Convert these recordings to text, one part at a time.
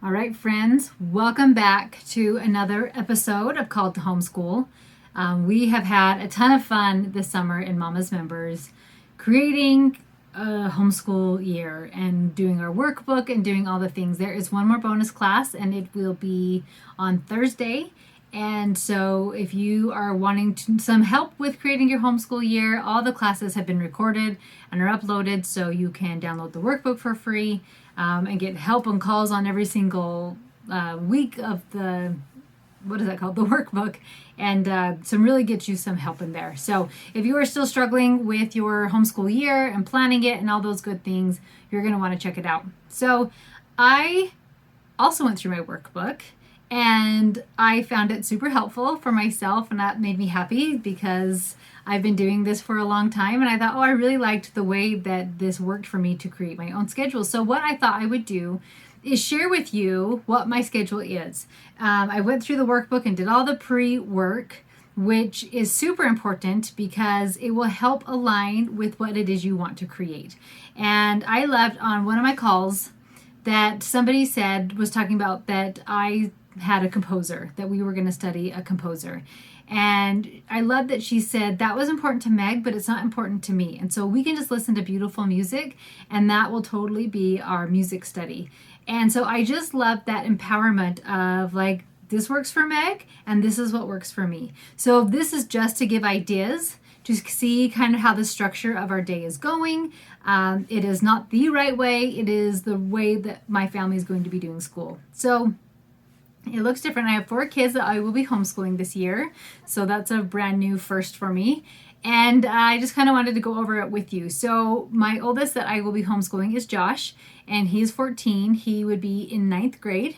All right, friends, welcome back to another episode of Called to Homeschool. We have had a ton of fun this summer in Mama's Members creating a homeschool year and doing our workbook and doing all the things. There is one more bonus class and it will be on Thursday. And so if you are wanting some help with creating your homeschool year, all the classes have been recorded and are uploaded, so you can download the workbook for free and get help and calls on every single week of the, what is that called? The workbook, and some really gets you some help in there. So if you are still struggling with your homeschool year and planning it and all those good things, you're going to want to check it out. So I also went through my workbook and I found it super helpful for myself, and that made me happy because I've been doing this for a long time, and I thought, I really liked the way that this worked for me to create my own schedule. So what I thought I would do is share with you what my schedule is. I went through the workbook and did all the pre-work, which is super important because it will help align with what it is you want to create. And I loved on one of my calls that somebody was talking about that I had a composer, that we were going to study a composer. And I love that she said that was important to Meg, but it's not important to me. And so we can just listen to beautiful music, and that will totally be our music study. And so I just love that empowerment of like, this works for Meg, and this is what works for me. So this is just to give ideas to see kind of how the structure of our day is going. It is not the right way. It is the way that my family is going to be doing school. So it looks different. I have 4 kids that I will be homeschooling this year. So that's a brand new first for me. And I just kind of wanted to go over it with you. So my oldest that I will be homeschooling is Josh, and he's 14. He would be in 9th grade.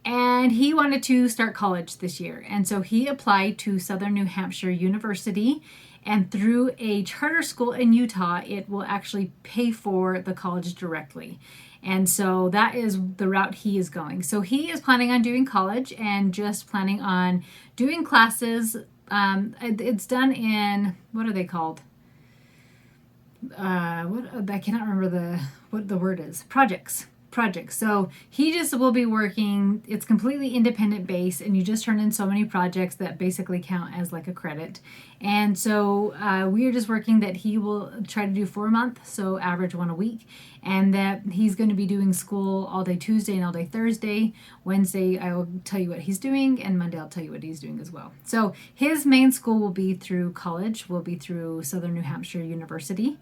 And he wanted to start college this year. And so he applied to Southern New Hampshire University. And through a charter school in Utah, it will actually pay for the college directly. And so that is the route he is going. So he is planning on doing college and just planning on doing classes. It's done in, what are they called? I cannot remember what the word is. Projects. So he just will be working, it's completely independent based, and you just turn in so many projects that basically count as like a credit. And so we are just working that he will try to do 4 a month, so average 1 a week, and that he's going to be doing school all day Tuesday and all day Thursday. Wednesday I will tell you what he's doing, and Monday I'll tell you what he's doing as well. So his main school will be through college, will be through Southern New Hampshire University.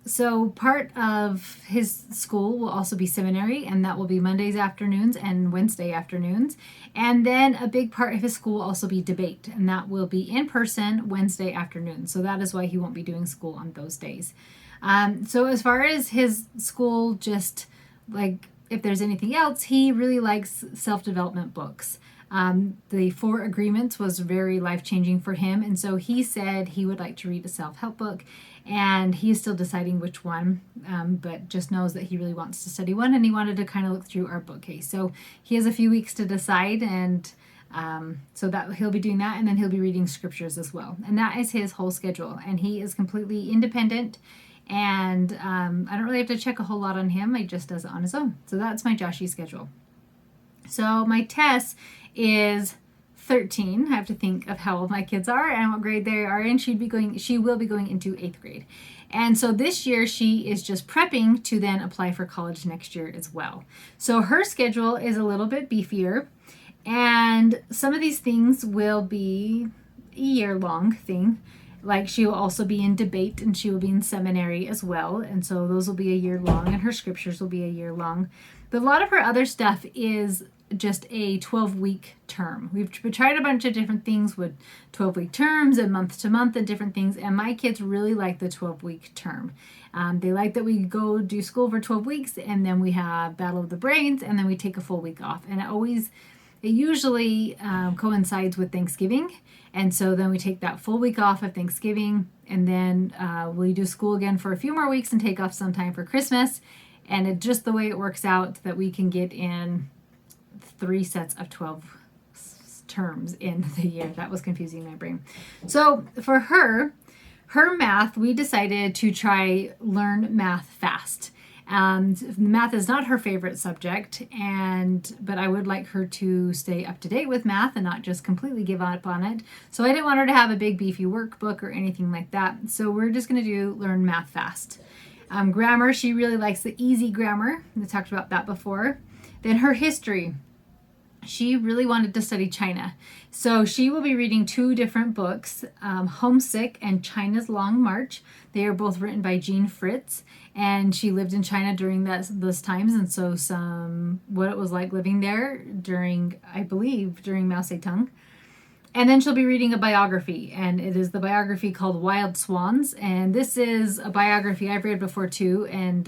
So part of his school will also be seminary, and that will be Mondays afternoons and Wednesday afternoons. And then a big part of his school will also be debate, and that will be in person Wednesday afternoon. So that is why he won't be doing school on those days. So as far as his school, just like if there's anything else, he really likes self-development books. The 4 Agreements was very life-changing for him, and so he said he would like to read a self-help book, and he is still deciding which one, but just knows that he really wants to study one, and he wanted to kind of look through our bookcase. So he has a few weeks to decide, and so that he'll be doing that, and then he'll be reading scriptures as well. And that is his whole schedule, and he is completely independent, and I don't really have to check a whole lot on him. He just does it on his own. So that's my Joshy schedule. So my Tess is 13. I have to think of how old my kids are and what grade they are in. She will be going into 8th grade. And so this year she is just prepping to then apply for college next year as well. So her schedule is a little bit beefier, and some of these things will be a year-long thing. Like she will also be in debate, and she will be in seminary as well. And so those will be a year long, and her scriptures will be a year long. But a lot of her other stuff is just a 12-week term. We've tried a bunch of different things with 12-week terms and month to month and different things. And my kids really like the 12-week term. They like that we go do school for 12 weeks, and then we have Battle of the Brains, and then we take a full week off. And it usually coincides with Thanksgiving. And so then we take that full week off of Thanksgiving, and then we do school again for a few more weeks and take off some time for Christmas. And it's just the way it works out that we can get in 3 sets of 12 terms in the year. That was confusing my brain. So for her math, we decided to try learn math fast. And math is not her favorite subject, but I would like her to stay up to date with math and not just completely give up on it. So I didn't want her to have a big beefy workbook or anything like that. So we're just going to learn math fast. Grammar, she really likes the easy grammar. We talked about that before. Then her history. She really wanted to study China. So she will be reading 2 different books, Homesick and China's Long March. They are both written by Jean Fritz, and she lived in China during those times, and so what it was like living there during Mao Zedong. And then she'll be reading a biography, and it is the biography called Wild Swans. And this is a biography I've read before too, and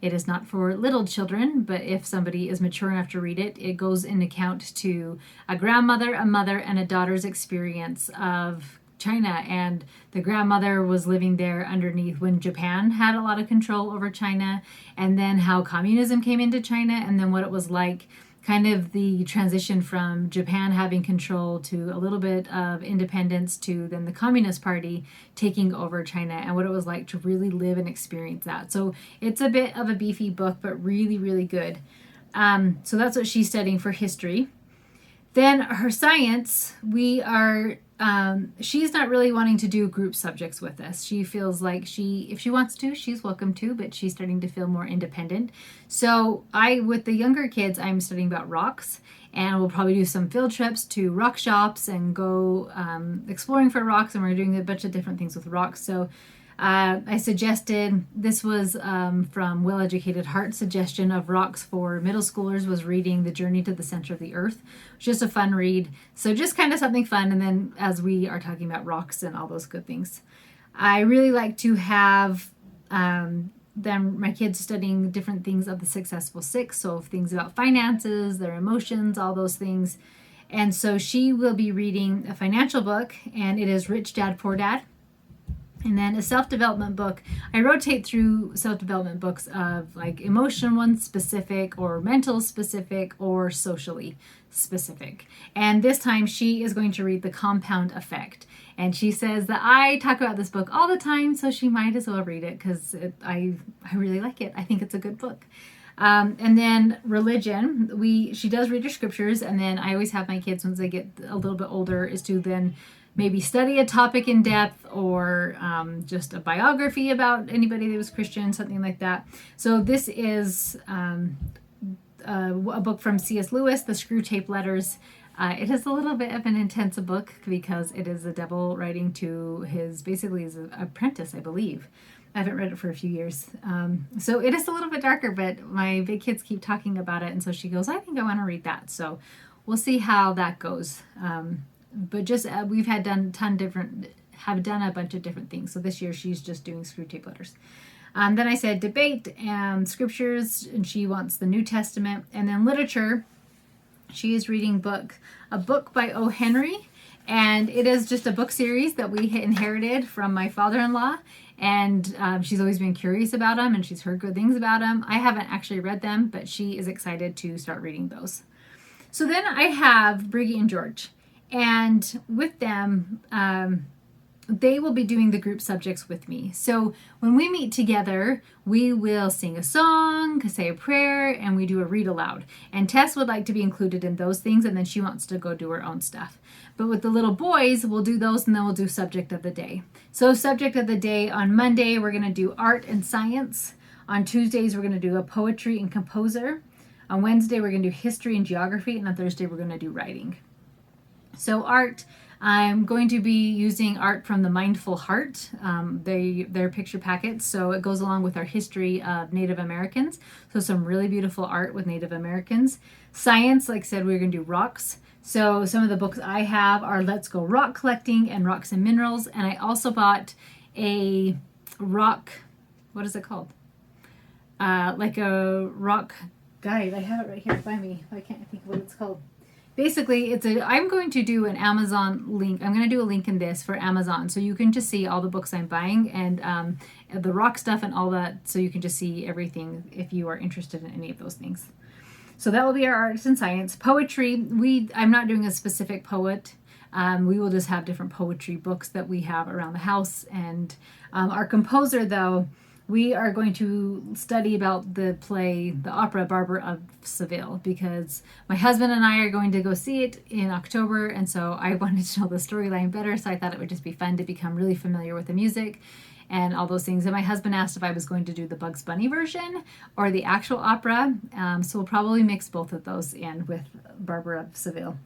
it is not for little children, but if somebody is mature enough to read it, it goes in account to a grandmother, a mother, and a daughter's experience of China. And the grandmother was living there underneath when Japan had a lot of control over China, and then how communism came into China, and then what it was like, kind of the transition from Japan having control to a little bit of independence to then the Communist Party taking over China, and what it was like to really live and experience that. So it's a bit of a beefy book, but really, really good. So that's what she's studying for history. Then her science, she's not really wanting to do group subjects with us. She feels like if she wants to, she's welcome to, but she's starting to feel more independent. So with the younger kids, I'm studying about rocks, and we'll probably do some field trips to rock shops and go exploring for rocks, and we're doing a bunch of different things with rocks. So I suggested, this was from Well Educated Heart's suggestion of rocks for middle schoolers, was reading The Journey to the Center of the Earth, which is just a fun read. So just kind of something fun, and then as we are talking about rocks and all those good things. I really like to have my kids studying different things of the Successful Six, so things about finances, their emotions, all those things. And so she will be reading a financial book, and it is Rich Dad, Poor Dad. And then a self-development book. I rotate through self-development books of like emotion ones specific, or mental specific, or socially specific. And this time she is going to read The Compound Effect. And she says that I talk about this book all the time, so she might as well read it because I really like it. I think it's a good book. And then religion, she does read her scriptures, and then I always have my kids, once they get a little bit older, is to then maybe study a topic in depth, or just a biography about anybody that was Christian, something like that. So this is a book from C.S. Lewis, The Screwtape Letters. It is a little bit of an intense book because it is the devil writing to his apprentice, I believe. I haven't read it for a few years. So it is a little bit darker, but my big kids keep talking about it, and so she goes, I think I want to read that. So we'll see how that goes. But just we've done a bunch of different things. So this year she's just doing Screwtape Letters. Then I said debate and scriptures, and she wants the New Testament. And then literature, she is reading a book by O. Henry, and it is just a book series that we inherited from my father-in-law. And she's always been curious about them, and she's heard good things about them. I haven't actually read them, but she is excited to start reading those. So then I have Briggy and George. And with them, they will be doing the group subjects with me. So when we meet together, we will sing a song, say a prayer, and we do a read aloud. And Tess would like to be included in those things, and then she wants to go do her own stuff. But with the little boys, we'll do those, and then we'll do subject of the day. So subject of the day, on Monday, we're going to do art and science. On Tuesdays, we're going to do a poetry and composer. On Wednesday, we're going to do history and geography. And on Thursday, we're going to do writing. So art, I'm going to be using art from the Mindful Heart, their picture packets. So it goes along with our history of Native Americans. So some really beautiful art with Native Americans. Science, like I said, we're going to do rocks. So some of the books I have are Let's Go Rock Collecting and Rocks and Minerals. And I also bought a rock, what is it called? Like a rock guide. I have it right here by me. I can't think of what it's called. Basically, I'm going to do an Amazon link. I'm going to do a link in this for Amazon, so you can just see all the books I'm buying and the rock stuff and all that, so you can just see everything if you are interested in any of those things. So that will be our arts and science. Poetry, I'm not doing a specific poet. We will just have different poetry books that we have around the house. And our composer, though, we are going to study about the play, the opera Barbara of Seville, because my husband and I are going to go see it in October, and so I wanted to know the storyline better, so I thought it would just be fun to become really familiar with the music and all those things. And my husband asked if I was going to do the Bugs Bunny version or the actual opera, so we'll probably mix both of those in with Barbara of Seville.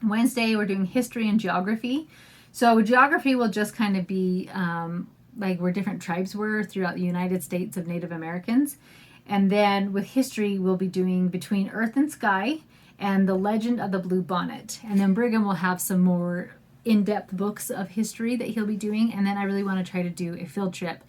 Wednesday, we're doing history and geography. So geography will just kind of be like where different tribes were throughout the United States of Native Americans. And then with history, we'll be doing Between Earth and Sky and The Legend of the Blue Bonnet. And then Brigham will have some more in-depth books of history that he'll be doing. And then I really want to try to do a field trip.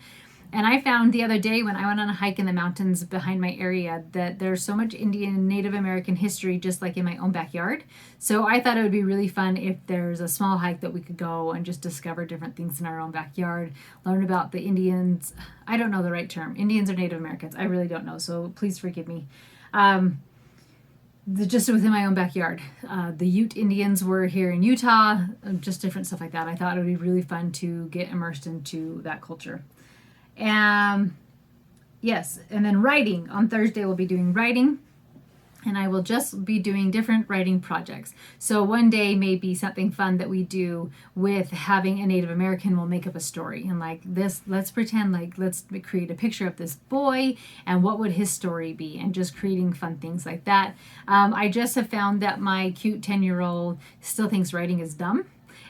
And I found the other day when I went on a hike in the mountains behind my area that there's so much Indian Native American history just like in my own backyard. So I thought it would be really fun if there's a small hike that we could go and just discover different things in our own backyard, learn about the Indians. I don't know the right term. Indians or Native Americans. I really don't know. So please forgive me. Just within my own backyard. The Ute Indians were here in Utah, just different stuff like that. I thought it would be really fun to get immersed into that culture. Yes, and then writing. On Thursday, we'll be doing writing, and I will just be doing different writing projects. So one day may be something fun that we do with having a Native American. We'll make up a story, and like this, let's pretend like let's create a picture of this boy, and what would his story be, and just creating fun things like that. I just have found that my cute 10-year-old still thinks writing is dumb.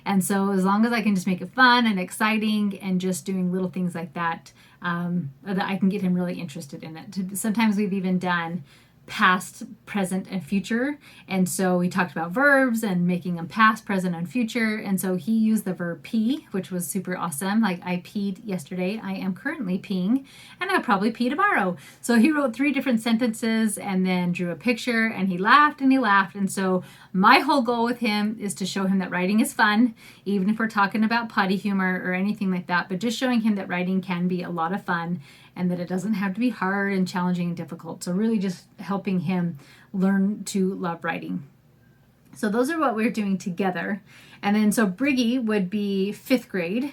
And so as long as I can just make it fun and exciting and just doing little things like that, that I can get him really interested in it. Sometimes we've even done past, present, and future. And so we talked about verbs and making them past, present, and future. And so he used the verb pee, which was super awesome. Like, I peed yesterday, I am currently peeing, and I'll probably pee tomorrow. So he wrote 3 different sentences and then drew a picture, and he laughed and he laughed. And so my whole goal with him is to show him that writing is fun, even if we're talking about potty humor or anything like that, but just showing him that writing can be a lot of fun and that it doesn't have to be hard and challenging and difficult. So really just helping him learn to love writing. So those are what we're doing together. And then so Briggy would be 5th grade.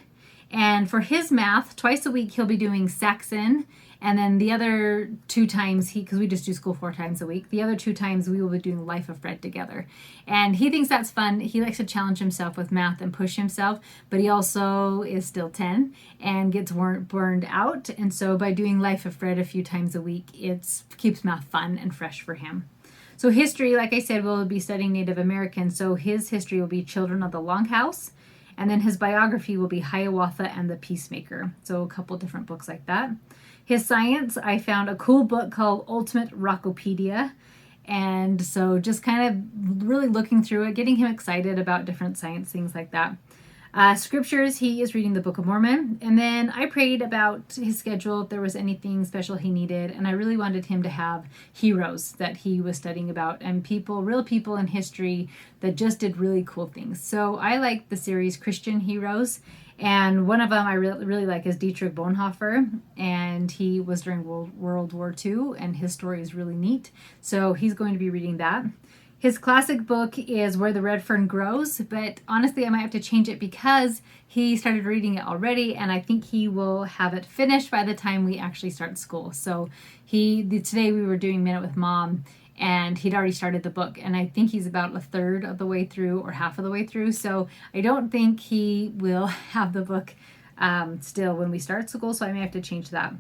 And for his math, twice a week he'll be doing Saxon. And then the other 2 times, because we just do school 4 times a week, the other 2 times we will be doing Life of Fred together. And he thinks that's fun. He likes to challenge himself with math and push himself, but he also is still 10 and gets burned out. And so by doing Life of Fred a few times a week, it keeps math fun and fresh for him. So history, like I said, we'll be studying Native American. So his history will be Children of the Longhouse. And then his biography will be Hiawatha and the Peacemaker. So a couple different books like that. His science, I found a cool book called Ultimate Rockopedia. And so just kind of really looking through it, getting him excited about different science things like that. Scriptures, he is reading the Book of Mormon. And then I prayed about his schedule, if there was anything special he needed. And I really wanted him to have heroes that he was studying about and people, real people in history that just did really cool things. So I like the series Christian Heroes. And one of them I really like is Dietrich Bonhoeffer, and he was during World War II, and his story is really neat. So he's going to be reading that. His classic book is Where the Red Fern Grows, but honestly I might have to change it because he started reading it already, and I think he will have it finished by the time we actually start school. So today we were doing Minute with Mom, and he'd already started the book, and I think he's about 1/3 of the way through or half of the way through. So I don't think he will have the book still when we start school, so I may have to change that.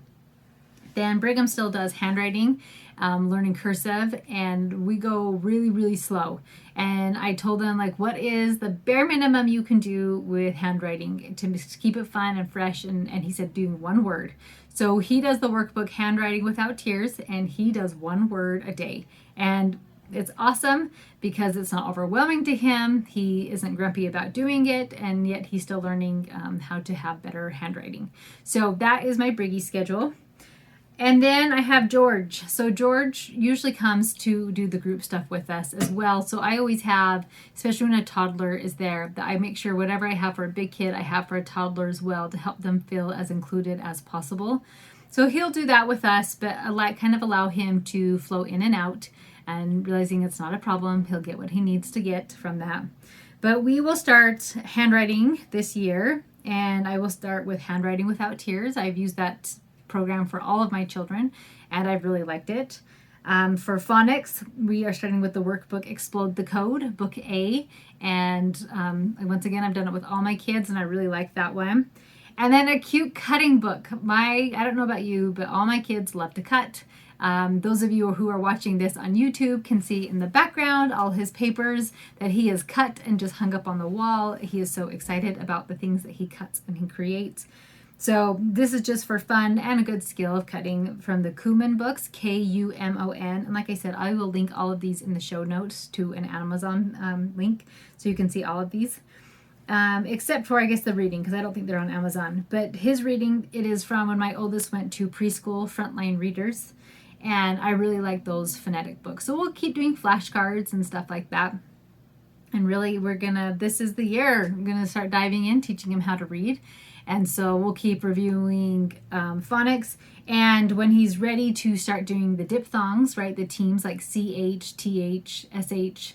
Then Brigham still does handwriting, learning cursive, and we go really, really slow. And I told them, like, what is the bare minimum you can do with handwriting to keep it fun and fresh? And he said, doing 1 word. So he does the workbook Handwriting Without Tears, and he does 1 word a day. And it's awesome because it's not overwhelming to him. He isn't grumpy about doing it, and yet he's still learning how to have better handwriting. So that is my Briggy schedule. And then I have George. So George usually comes to do the group stuff with us as well. So I always have, especially when a toddler is there, that I make sure whatever I have for a big kid, I have for a toddler as well to help them feel as included as possible. So he'll do that with us, but kind of allow him to flow in and out, and realizing it's not a problem. He'll get what he needs to get from that. But we will start handwriting this year, and I will start with Handwriting Without Tears. I've used that program for all of my children, and I've really liked it. For phonics, we are starting with the workbook Explode the Code, Book A. And once again, I've done it with all my kids, and I really like that one. And then a cute cutting book. I don't know about you, but all my kids love to cut. Those of you who are watching this on YouTube can see in the background all his papers that he has cut and just hung up on the wall. He is so excited about the things that he cuts and he creates. So this is just for fun and a good skill of cutting from the Kumon books, Kumon. And like I said, I will link all of these in the show notes to an Amazon link so you can see all of these. Except for, I guess, the reading, because I don't think they're on Amazon. But his reading, it is from when my oldest went to preschool frontline readers. And I really like those phonetic books. So we'll keep doing flashcards and stuff like that. And really, this is the year. I'm going to start diving in, teaching him how to read. And so we'll keep reviewing phonics. And when he's ready to start doing the diphthongs, right, the teams like CH, TH, SH,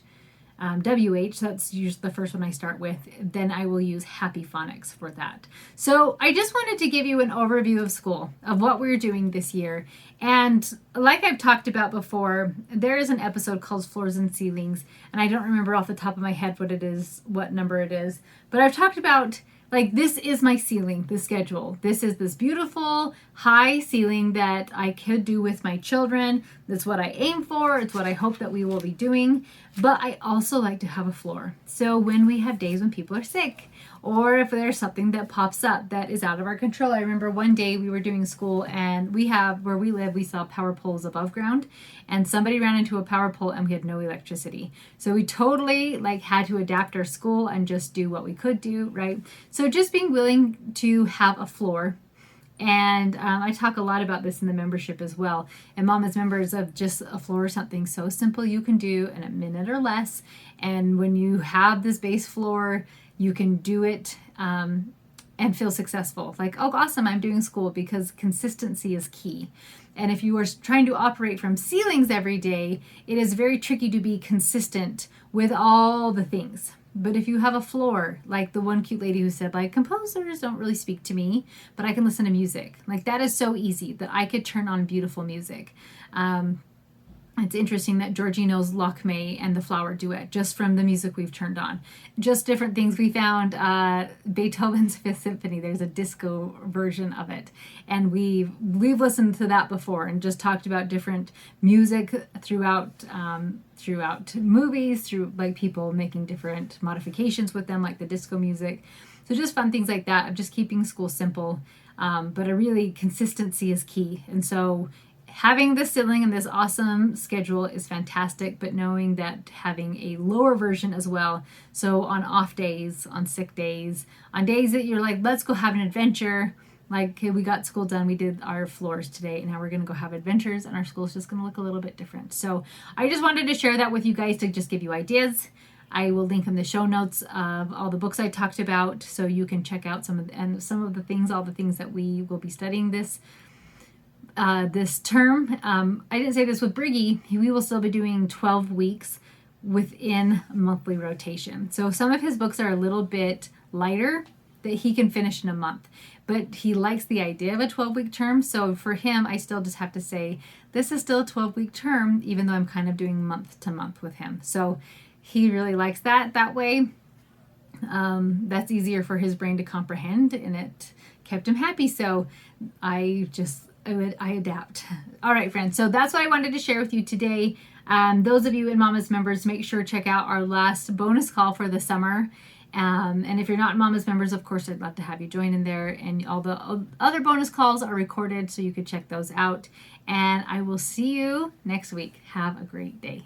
WH, that's usually the first one I start with, then I will use Happy Phonics for that. So I just wanted to give you an overview of school, of what we're doing this year. And like I've talked about before, there is an episode called Floors and Ceilings, and I don't remember off the top of my head what number it is, but I've talked about, like, this is my ceiling, the schedule. This is this beautiful high ceiling that I could do with my children. That's what I aim for. It's what I hope that we will be doing. But I also like to have a floor. So when we have days when people are sick, or if there's something that pops up that is out of our control. I remember one day we were doing school, and where we live, we saw power poles above ground, and somebody ran into a power pole and we had no electricity. So we totally had to adapt our school and just do what we could do, right? So just being willing to have a floor. And I talk a lot about this in the membership as well. And Mama's members of just a floor or something so simple you can do in a minute or less. And when you have this base floor, you can do it and feel successful. Like, oh, awesome, I'm doing school, because consistency is key. And if you are trying to operate from ceilings every day, it is very tricky to be consistent with all the things. But if you have a floor, like the one cute lady who said, composers don't really speak to me, but I can listen to music. That is so easy that I could turn on beautiful music. It's interesting that Georgie knows Lakme and the Flower Duet just from the music we've turned on. Just different things. We found Beethoven's Fifth Symphony. There's a disco version of it. And we've listened to that before and just talked about different music throughout movies, through people making different modifications with them, like the disco music. So just fun things like that of just keeping school simple. But consistency is key. And so having this ceiling and this awesome schedule is fantastic, but knowing that having a lower version as well. So on off days, on sick days, on days that you're like, let's go have an adventure. Okay, we got school done, we did our floors today, and now we're going to go have adventures, and our school's just going to look a little bit different. So I just wanted to share that with you guys to just give you ideas. I will link in the show notes of all the books I talked about, so you can check out all the things that we will be studying this term. I didn't say this with Briggy. We will still be doing 12 weeks within monthly rotation. So some of his books are a little bit lighter that he can finish in a month, but he likes the idea of a 12-week term. So for him, I still just have to say, this is still a 12-week term, even though I'm kind of doing month to month with him. So he really likes that way. That's easier for his brain to comprehend, and it kept him happy. So I adapt. All right, friends. So that's what I wanted to share with you today. Those of you in Mama's members, make sure to check out our last bonus call for the summer. And if you're not Mama's members, of course, I'd love to have you join in there. And all the other bonus calls are recorded, so you could check those out. And I will see you next week. Have a great day.